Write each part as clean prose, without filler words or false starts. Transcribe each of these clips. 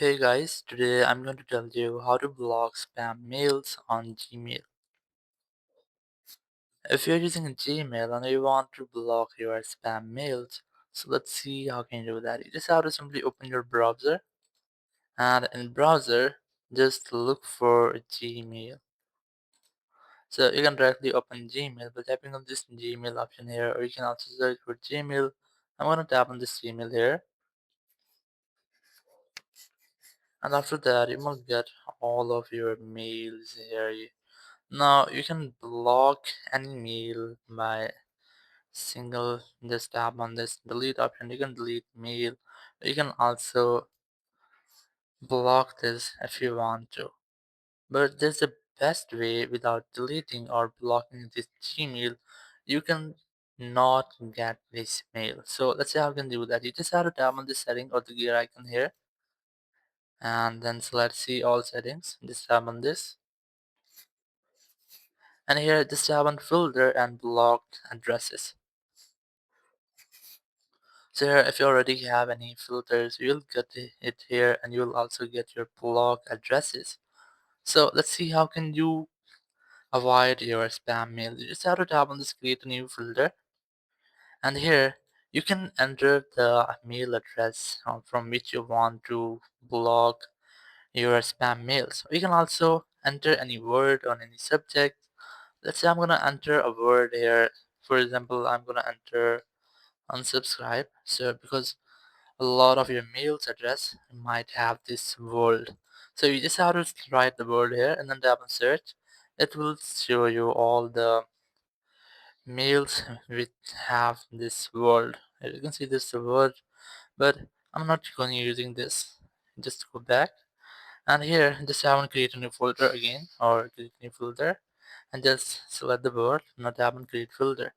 Hey guys, today I'm going to tell you how to block spam mails on Gmail. If you're using Gmail and you want to block your spam mails, so let's see how can you do that. You just have to simply open your browser, and in browser just look for Gmail. So you can directly open Gmail by tapping on this Gmail option here, or you can also search for Gmail. I'm going to tap on this Gmail here, and after that you will get all of your mails here. Now you can block any mail by single just tap on this delete option. You can delete mail. You can also block this if you want to. But there's the best way without deleting or blocking this Gmail. You can not get this mail. So let's see how you can do that. You just have to tap on this setting or the gear icon here and then select see all settings. Just tap on this. And here just tap on filter and blocked addresses. So here, if you already have any filters, you'll get it here and you'll also get your blog addresses. So let's see how can you avoid your spam mail. You just have to tap on this create a new filter, and here you can enter the mail address from which you want to block your spam mails. You can also enter any word on any subject. Let's say I'm gonna enter a word here. For example, I'm gonna enter unsubscribe. So because a lot of your mail's address might have this word. So you just have to write the word here and then tap on search. It will show you all the mails which have this word. As you can see this word, but I'm not going using this. Just go back and here just have to create a new folder again or create a new folder and just select the word, not tap on create folder.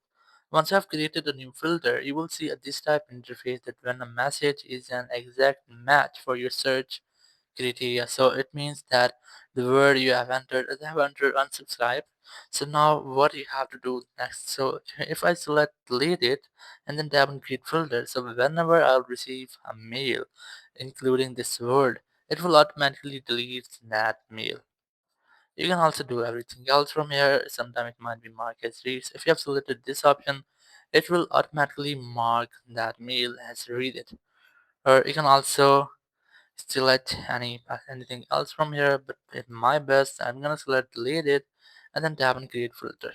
Once you have created a new filter, you will see a this type interface that when a message is an exact match for your search criteria. So it means that the word you have entered, I have entered unsubscribe. So now what you have to do next? So if I select delete it and then tap on create filter, so whenever I'll receive a mail including this word, it will automatically delete that mail. You can also do everything else from here. Sometimes it might be marked as reads. If you have selected this option, it will automatically mark that mail as read it. Or you can also select anything else from here, but in my best, I'm gonna select delete it and then tap on create filter.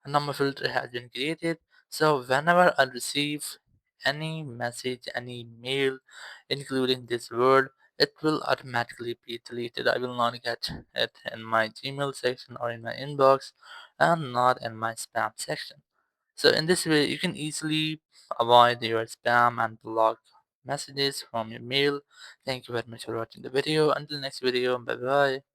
A number filter has been created. So whenever I receive any message, any mail, including this word, it will automatically be deleted. I will not get it in my Gmail section or in my inbox and not in my spam section. So in this way, you can easily avoid your spam and block messages from your mail. Thank you very much for watching the video. Until next video, bye bye.